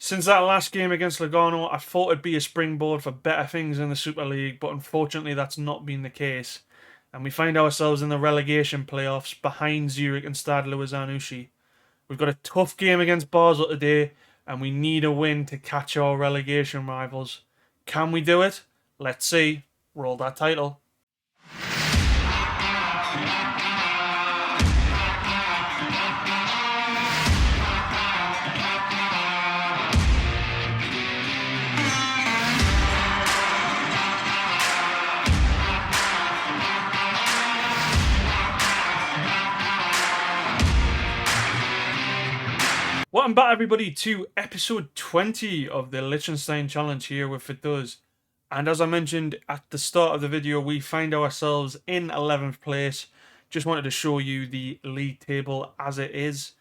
Since that last game against Lugano, I thought it'd be a springboard for better things in the Super League, but unfortunately that's not been the case. And we find ourselves in the relegation playoffs behind Zurich and Stade Lausanne. We've got a tough game against Basel today, and we need a win to catch our relegation rivals. Can we do it? Let's see. Roll that title. Welcome back, everybody, to episode 20 of the Liechtenstein Challenge here with Vaduz. And as I mentioned at the start of the video, we find ourselves in 11th place. Just wanted to show you the league table as it is.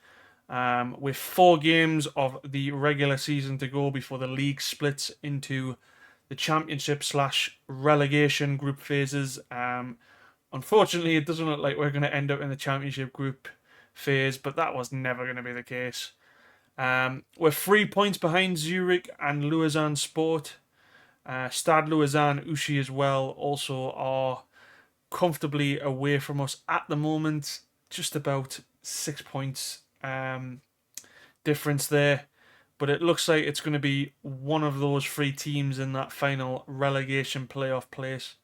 With 4 games of the regular season to go before the league splits into the championship / relegation group phases. Unfortunately, it doesn't look like we're going to end up in the championship group phase, but that was never going to be the case. We're 3 points behind Zurich and Lausanne Sport. Stade Lausanne Ushi as well also are comfortably away from us at the moment. Just about 6 points difference there. But it looks like it's going to be one of those 3 teams in that final relegation playoff place.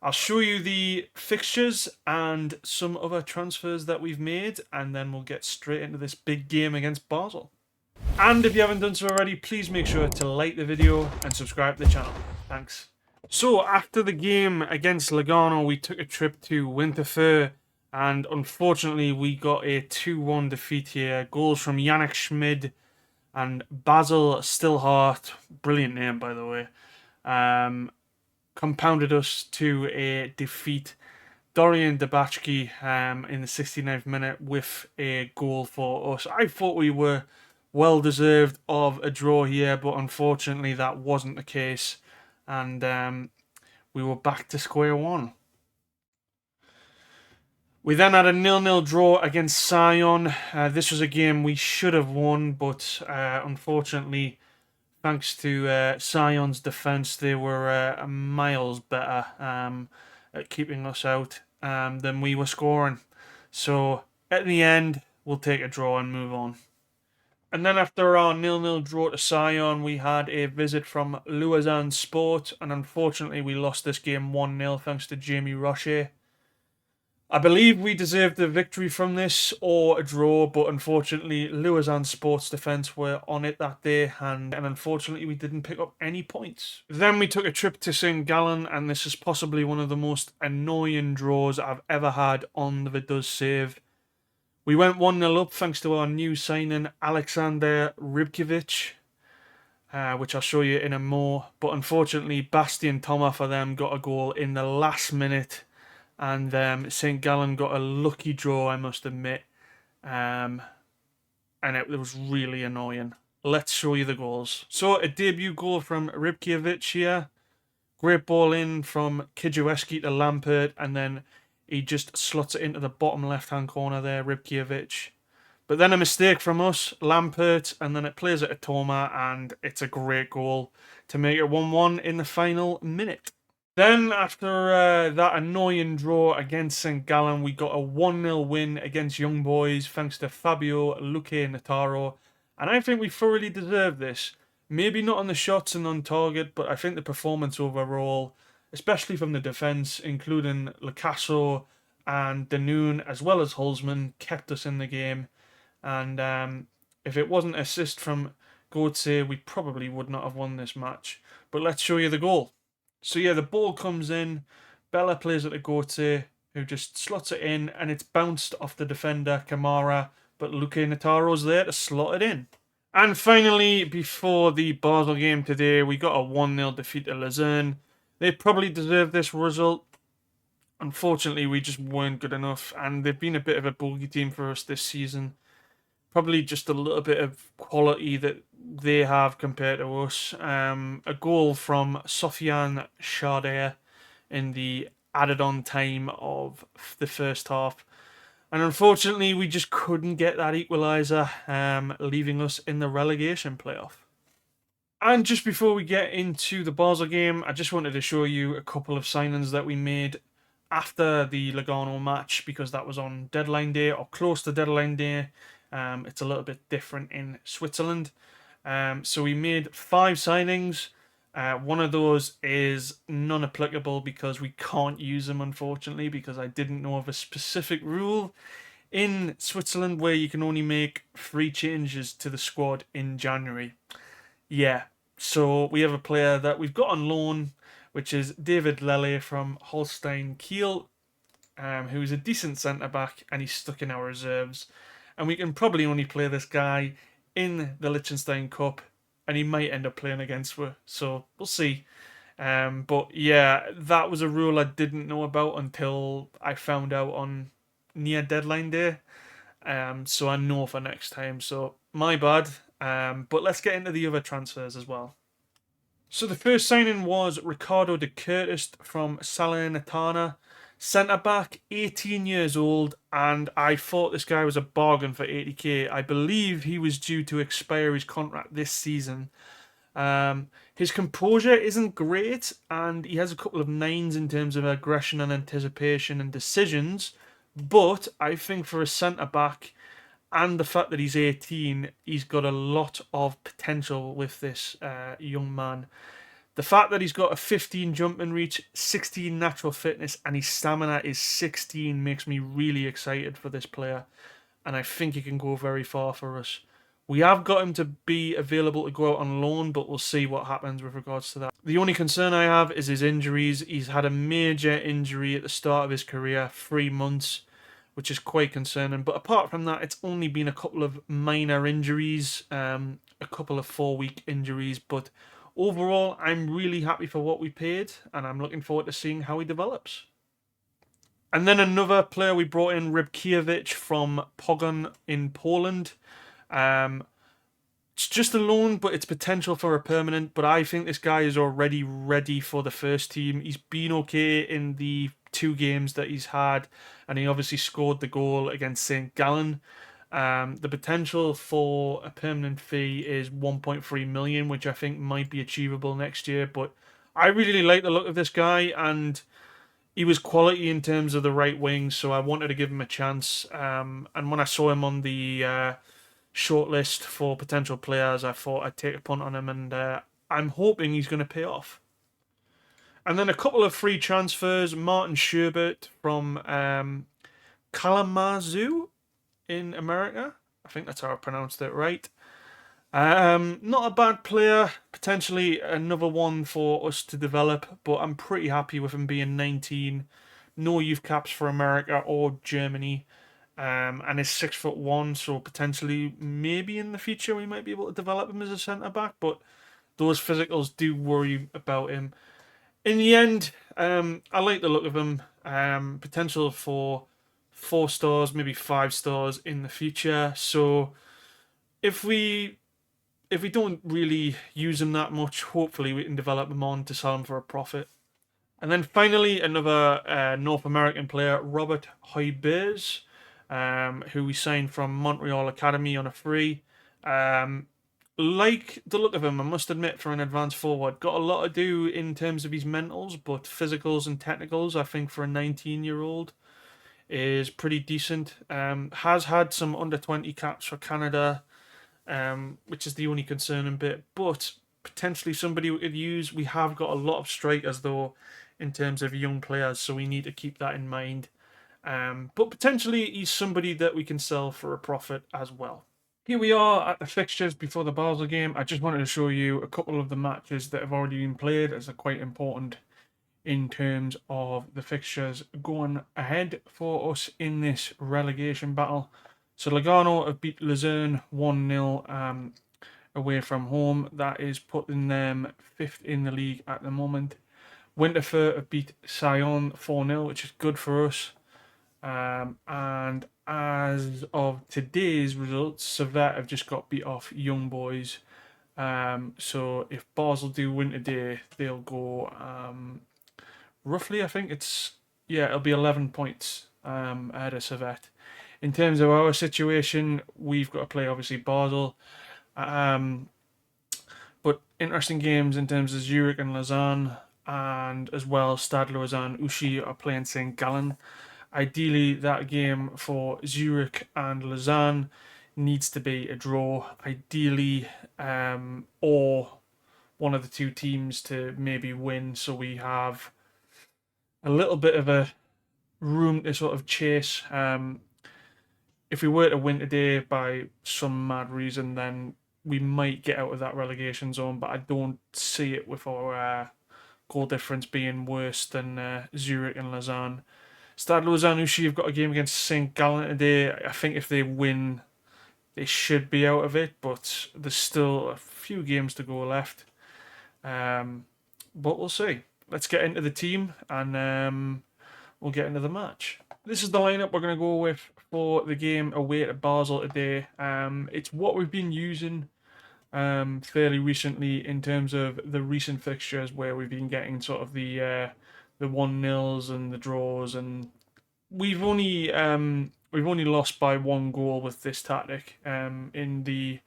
I'll show you the fixtures and some other transfers that we've made, and then we'll get straight into this big game against Basel. And if you haven't done so already, please make sure to like the video and subscribe to the channel. Thanks. So after the game against Lugano, we took a trip to Winterthur, and unfortunately we got a 2-1 defeat here. Goals from Yannick Schmid and Basel Stillhart, brilliant name by the way, compounded us to a defeat. Dorian Debachki in the 69th minute with a goal for us. I thought we were well deserved of a draw here, but unfortunately that wasn't the case, and we were back to square one. We then had a 0-0 draw against Sion. This was a game we should have won, but unfortunately, thanks to Sion's defence, they were miles better at keeping us out than we were scoring. So at the end, we'll take a draw and move on. And then after our 0-0 draw to Sion, we had a visit from Lausanne Sport, and unfortunately we lost this game 1-0 thanks to Jamie Rocher. I believe we deserved a victory from this or a draw, but unfortunately Lausanne Sports defence were on it that day, and unfortunately we didn't pick up any points. Then we took a trip to St. Gallen, and this is possibly one of the most annoying draws I've ever had on the Vaduz save. We went 1-0 up thanks to our new signing Alexander Rybkiewicz, which I'll show you in a more, but unfortunately Bastian Thomas for them got a goal in the last minute. And St. Gallen got a lucky draw, I must admit. And it was really annoying. Let's show you the goals. So, a debut goal from Rybkiewicz here. Great ball in from Kijaweski to Lampert. And then he just slots it into the bottom left-hand corner there, Rybkiewicz. But then a mistake from us, Lampert. And then it plays it to Toma. And it's a great goal to make it 1-1 in the final minute. Then, after that annoying draw against St. Gallen, we got a 1-0 win against Young Boys thanks to Fabio Luque Nataro. And I think we thoroughly deserved this. Maybe not on the shots and on target, but I think the performance overall, especially from the defence, including Lacasso and Danoon, as well as Holzman, kept us in the game. And if it wasn't an assist from Gauthier, we probably would not have won this match. But let's show you the goal. So yeah, the ball comes in, Bella plays it to Gauthier, who just slots it in, and it's bounced off the defender, Kamara, but Luque Nataro's there to slot it in. And finally, before the Basel game today, we got a 1-0 defeat to Lausanne. They probably deserved this result. Unfortunately, we just weren't good enough, and they've been a bit of a bogey team for us this season. Probably just a little bit of quality that they have compared to us. A goal from Sofiane Charder in the added on time of the first half. And unfortunately, we just couldn't get that equaliser, leaving us in the relegation playoff. And just before we get into the Basel game, I just wanted to show you a couple of signings that we made after the Lugano match, because that was on deadline day or close to deadline day. It's a little bit different in Switzerland. So we made 5 signings. One of those is non-applicable because we can't use them, unfortunately, because I didn't know of a specific rule in Switzerland where you can only make 3 changes to the squad in January. Yeah, so we have a player that we've got on loan, which is David Lele from Holstein Kiel, who is a decent centre back, and he's stuck in our reserves. And we can probably only play this guy in the Liechtenstein Cup, and he might end up playing against us. So we'll see. But yeah, that was a rule I didn't know about until I found out on near deadline day. So I know for next time. So my bad. But let's get into the other transfers as well. So the first signing was Ricardo de Curtis from Salernitana, centre back, 18 years old, and I thought this guy was a bargain for 80k. I believe he was due to expire his contract this season. His composure isn't great, and he has a couple of nines in terms of aggression and anticipation and decisions. But I think for a centre back, and the fact that he's 18, he's got a lot of potential with this young man. The fact that he's got a 15 jump and reach, 16 natural fitness, and his stamina is 16 makes me really excited for this player. And I think he can go very far for us. We have got him to be available to go out on loan, but we'll see what happens with regards to that. The only concern I have is his injuries. He's had a major injury at the start of his career, 3 months, which is quite concerning. But apart from that, it's only been a couple of minor injuries, a couple of 4-week injuries. But overall, I'm really happy for what we paid, and I'm looking forward to seeing how he develops. And then another player we brought in, Rybkiewicz from Pogoń in Poland. It's just a loan, but it's potential for a permanent. But I think this guy is already ready for the first team. He's been okay in the 2 games that he's had, and he obviously scored the goal against St. Gallen. The potential for a permanent fee is 1.3 million, which I think might be achievable next year. But I really like the look of this guy, and he was quality in terms of the right wing, so I wanted to give him a chance. And when I saw him on the shortlist for potential players, I thought I'd take a punt on him, and I'm hoping he's going to pay off. And then a couple of free transfers. Martin Sherbert from Kalamazoo in America. I think that's how I pronounced it right. Not a bad player. Potentially another one for us to develop, but I'm pretty happy with him being 19. No youth caps for America or Germany. And is 6'1", so potentially maybe in the future we might be able to develop him as a centre back, but those physicals do worry about him. In the end, I like the look of him. Potential for 4 stars, maybe 5 stars in the future. So if we don't really use him that much, hopefully we can develop him on to sell him for a profit. And then finally, another North American player, Robert Hoybers, who we signed from Montreal Academy on a free. Like the look of him, I must admit, for an advanced forward, got a lot to do in terms of his mentals, but physicals and technicals, I think for a 19-year-old is pretty decent. Has had some under 20 caps for Canada, which is the only concerning bit, but potentially somebody we could use. We have got a lot of strikers though in terms of young players, so we need to keep that in mind. But potentially he's somebody that we can sell for a profit as well. Here we are at the fixtures before the Basel game. I just wanted to show you a couple of the matches that have already been played, as they're quite important in terms of the fixtures going ahead for us in this relegation battle. So Lugano have beat Luzern 1-0 away from home. That is putting them 5th in the league at the moment. Winterthur have beat Sion 4-0, which is good for us. And as of today's results, Servette have just got beat off Young Boys. So if Basel do win today, they'll go roughly, I think it'll be 11 points ahead of Servette. In terms of our situation, we've got to play obviously Basel. Um, but interesting games in terms of Zurich and Lausanne, and as well Stade Lausanne Ushi are playing St. Gallen. Ideally, that game for Zurich and Lausanne needs to be a draw. Ideally, or one of the two teams to maybe win, so we have a little bit of a room to sort of chase. If we were to win today by some mad reason, then we might get out of that relegation zone. But I don't see it with our goal difference being worse than Zurich and Lausanne. Stade Lausanne Ushi have got a game against St. Gallen today. I think if they win, they should be out of it, but there's still a few games to go left. But we'll see. Let's get into the team and we'll get into the match. This is the lineup we're going to go with for the game away at Basel today. It's what we've been using fairly recently in terms of the recent fixtures where we've been getting sort of the 1-0s and the draws, and we've only lost by 1 goal with this tactic in the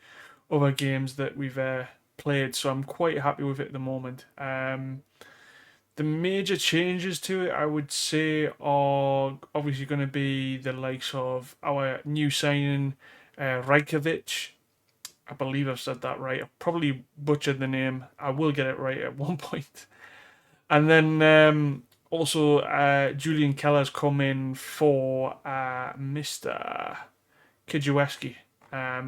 other games that we've played, so I'm quite happy with it at the moment. The major changes to it, I would say, are obviously going to be the likes of our new signing, Rajkovic. I believe I've said that right. I probably butchered the name. I will get it right at one point. And then also Julian Keller's come in for Mr. Kidziewski.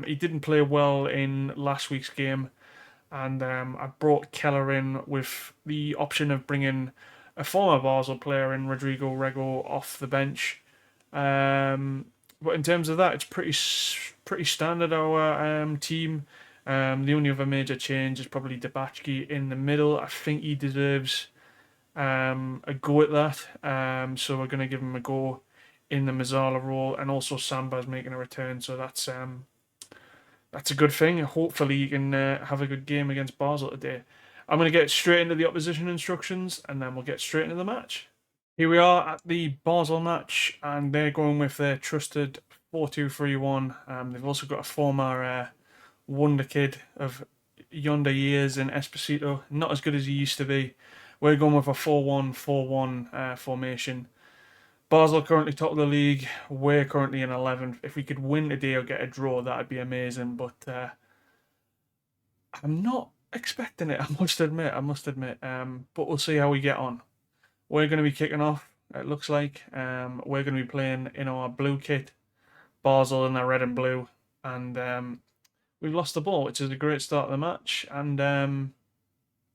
He didn't play well in last week's game, and I brought Keller in with the option of bringing a former Basel player in, Rodrigo Rego, off the bench. But in terms of that, it's pretty standard, our team. The only other major change is probably Debachki in the middle. I think he deserves a go at that. So we're going to give him a go in the Mazzala role, and also Samba's making a return, so that's a good thing. Hopefully, you can have a good game against Basel today. I'm going to get straight into the opposition instructions, and then we'll get straight into the match. Here we are at the Basel match, and they're going with their trusted 4-2-3-1. They've also got a former wonder kid of yonder years in Esposito, not as good as he used to be. We're going with a 4-1-4-1 formation. Basel currently top of the league. We're currently in 11th. If we could win today or get a draw, that'd be amazing. But I'm not expecting it. I must admit. But we'll see how we get on. We're going to be kicking off. It looks like we're going to be playing in our blue kit. Basel in their red and blue, and we've lost the ball, which is a great start of the match. And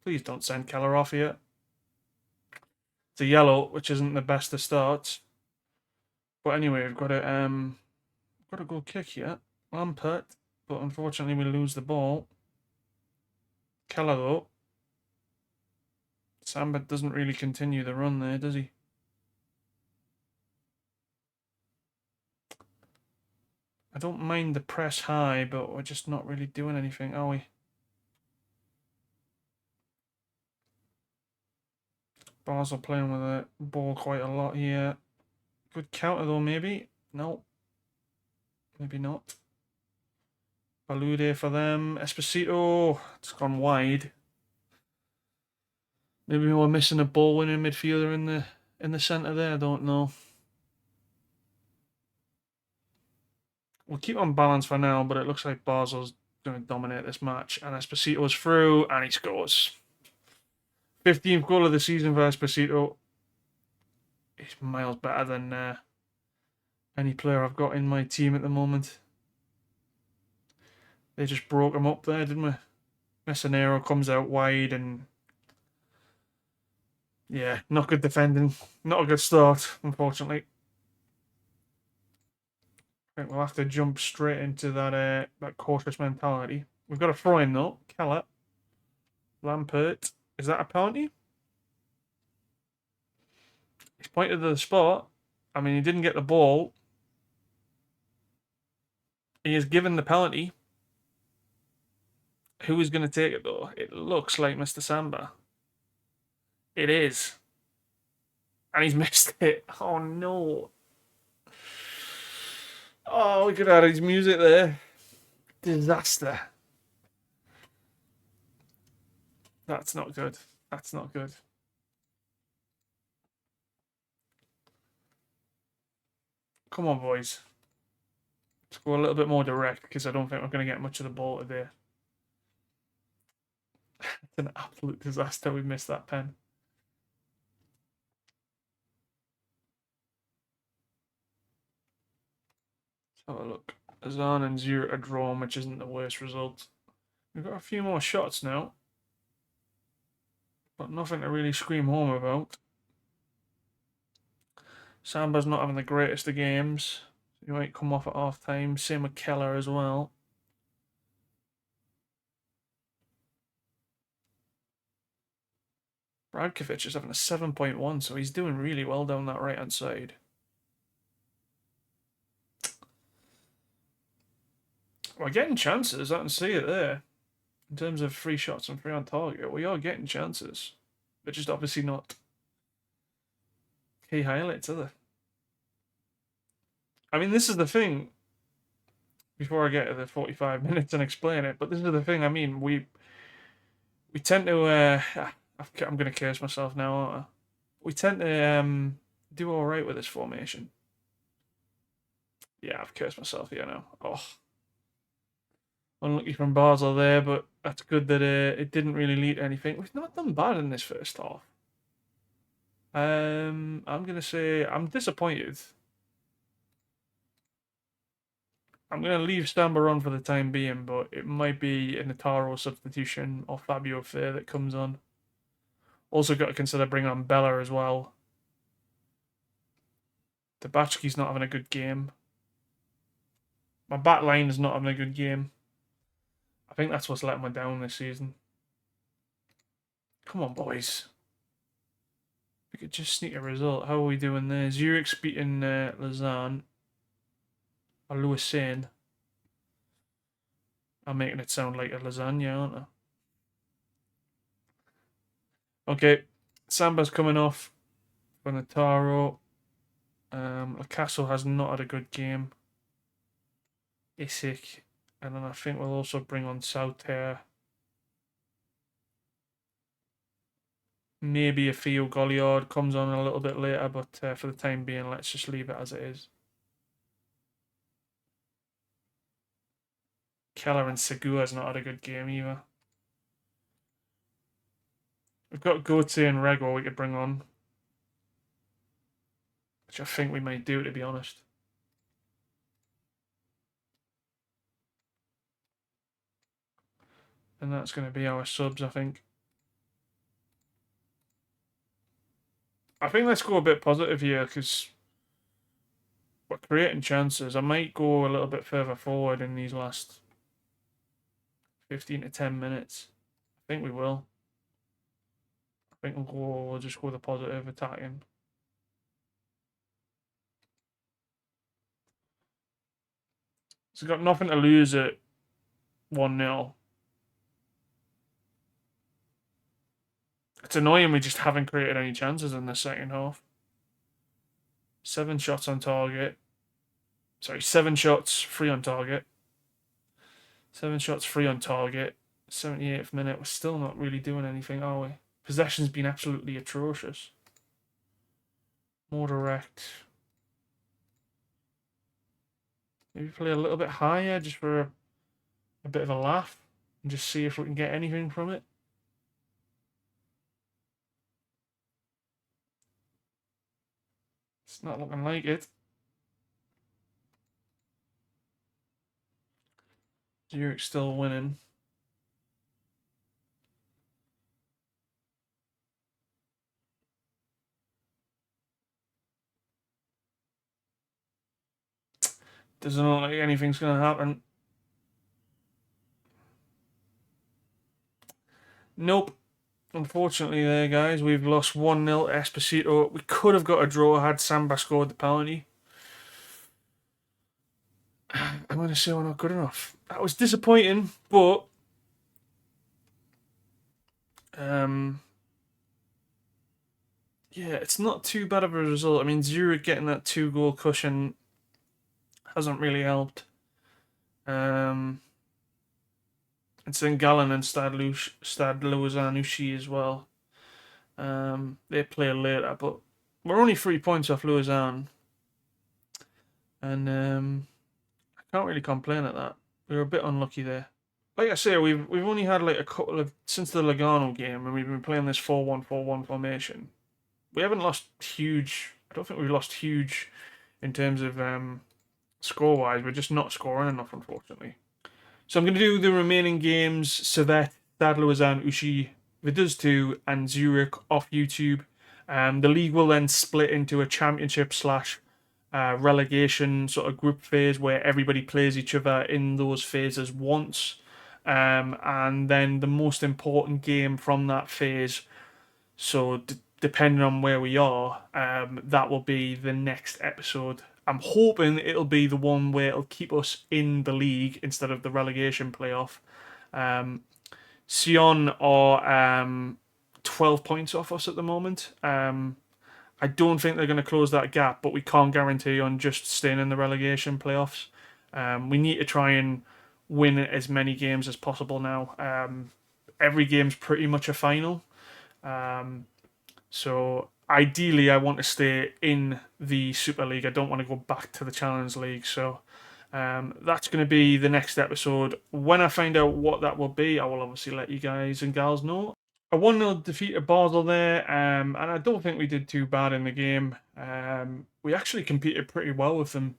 please don't send Keller off here. It's a yellow, which isn't the best of starts. But anyway, we've got to go kick here. Lampert, but unfortunately we lose the ball. Keller though. Samba doesn't really continue the run there, does he? I don't mind the press high, but we're just not really doing anything, are we? Basel playing with the ball quite a lot here. Good counter though, maybe? No. Maybe not. Balude for them. Esposito. It's gone wide. Maybe we're missing a ball winning midfielder in the centre there, I don't know. We'll keep on balance for now, but it looks like Basel's going to dominate this match. And Esposito's through, and he scores. 15th goal of the season for Esposito. He's miles better than any player I've got in my team at the moment. They just broke him up there, didn't we? Messinero comes out wide, and yeah, not good defending. Not a good start, unfortunately. I think we'll have to jump straight into that cautious mentality. We've got a throw in though. Keller. Lampert. Is that a penalty? He's pointed to the spot. I mean, he didn't get the ball. He is given the penalty. Who is going to take it though? It looks like Mr. Samba. It is. And he's missed it. Oh no. Oh, we could add his music there. Disaster. That's not good. That's not good. Come on, boys. Let's go a little bit more direct because I don't think we're going to get much of the ball today. It's an absolute disaster. We missed that pen. Let's have a look. Azan and Zurich are drawn, which isn't the worst result. We've got a few more shots now, but nothing to really scream home about. Samba's not having the greatest of games. He might come off at half time. Same with Keller as well. Bradkovic is having a 7.1, so he's doing really well down that right hand side. We're getting chances, I can see it there. In terms of free shots and free on target, we are getting chances. They're just obviously not key highlights, are they? I mean, this is the thing. Before I get to the 45 minutes and explain it, but this is the thing. I mean, we tend to. I'm going to curse myself now, aren't I? We tend to do all right with this formation. Yeah, I've cursed myself here now. Oh, unlucky from Basel there, but that's good that it didn't really lead to anything. We've not done bad in this first half. I'm going to say I'm disappointed. I'm going to leave Samba on for the time being, but it might be an Ataro substitution or Fabio Fair that comes on. Also got to consider bringing on Bella as well. Tabachki's not having a good game. My back line is not having a good game. I think that's what's letting me down this season. Come on, boys. We could just sneak a result. How are we doing there? Zurich's beating Lausanne. Or Lausanne. I'm making it sound like a lasagna, aren't I? Okay. Samba's coming off for Nataro. Lacasso has not had a good game. Isik. And then I think we'll also bring on Sauter. Maybe a Theo Goliard comes on a little bit later, but for the time being, let's just leave it as it is. Keller and Segura's not had a good game either. We've got Gote and Rego we could bring on, which I think we might do, to be honest. And that's going to be our subs, I think. I think let's go a bit positive here because we're creating chances. I might go a little bit further forward in these last 15 to 10 minutes. I think we will. I think we'll just go the positive attacking. So we've got nothing to lose at 1-0. It's annoying we just haven't created any chances in the second half. 7 shots on target. Sorry, 7 shots, 3 on target. 7 shots, 3 on target. 78th minute. We're still not really doing anything, are we? Possession's been absolutely atrocious. More direct. Maybe play a little bit higher just for a bit of a laugh. And just see if we can get anything from it. It's not looking like it. Zurich's still winning. Doesn't look like anything's going to happen. Nope. Unfortunately there, guys, we've lost 1-0 Esposito. We could have got a draw had Samba scored the penalty. I'm going to say we're not good enough. That was disappointing, but yeah, it's not too bad of a result. I mean, Zurich getting that 2-goal cushion hasn't really helped. It's in Gallen and Stade Lausanne as well. They play later, but we're only 3 points off Lausanne, and I can't really complain at that. We were a bit unlucky there. Like I say, we've only had like a couple of since the Lugano game, and we've been playing this 4-1-4-1 formation. We haven't lost huge. I don't think we've lost huge in terms of score wise. We're just not scoring enough, unfortunately. So I'm going to do the remaining games: Servette, Stade Lausanne, Ushi, Vaduz 2, and Zurich off YouTube. The league will then split into a championship slash relegation sort of group phase where everybody plays each other in those phases once. And then the most important game from that phase, so depending on where we are, that will be the next episode. I'm hoping it'll be the one where it'll keep us in the league instead of the relegation playoff. Sion are 12 points off us at the moment. I don't think they're going to close that gap, but we can't guarantee on just staying in the relegation playoffs. We need to try and win as many games as possible now. Every game's pretty much a final. So ideally, I want to stay in the Super League. I don't want to go back to the Challenge League. So that's going to be the next episode. When I find out what that will be, I will obviously let you guys and gals know. A 1-0 defeat at Basel there, and I don't think we did too bad in the game. We actually competed pretty well with them.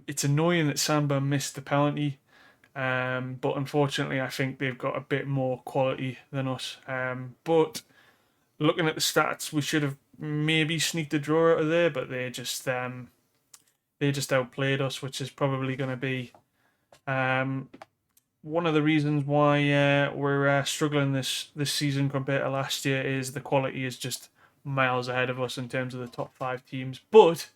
It's annoying that Samba missed the penalty, but unfortunately I think they've got a bit more quality than us. But looking at the stats, we should have maybe sneaked a draw out of there, but they just outplayed us, which is probably going to be one of the reasons why we're struggling this season compared to last year. Is the quality is just miles ahead of us in terms of the top 5 teams. But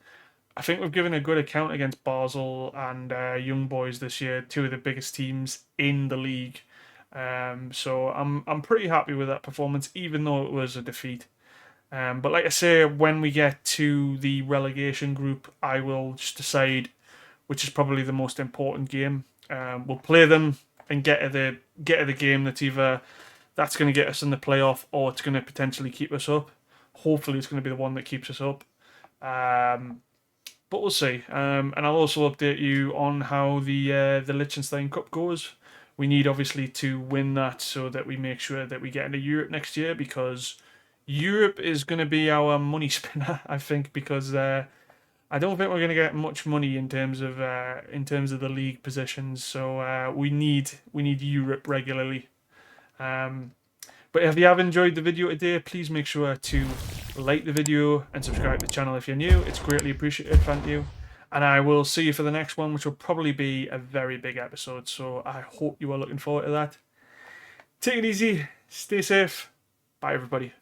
I think we've given a good account against Basel and Young Boys this year, 2 of the biggest teams in the league. So I'm pretty happy with that performance, even though it was a defeat. But like I say, when we get to the relegation group, I will just decide which is probably the most important game. We'll play them and get to the game that's either that's going to get us in the playoff or it's going to potentially keep us up. Hopefully, it's going to be the one that keeps us up. But we'll see. And I'll also update you on how the Liechtenstein Cup goes. We need obviously to win that so that we make sure that we get into Europe next year, because Europe is going to be our money spinner, I think, because I don't think we're going to get much money in terms of the league positions. So we need Europe regularly. But if you have enjoyed the video today, please make sure to like the video and subscribe to the channel if you're new. It's greatly appreciated. Thank you. And I will see you for the next one, which will probably be a very big episode. So I hope you are looking forward to that. Take it easy. Stay safe. Bye, everybody.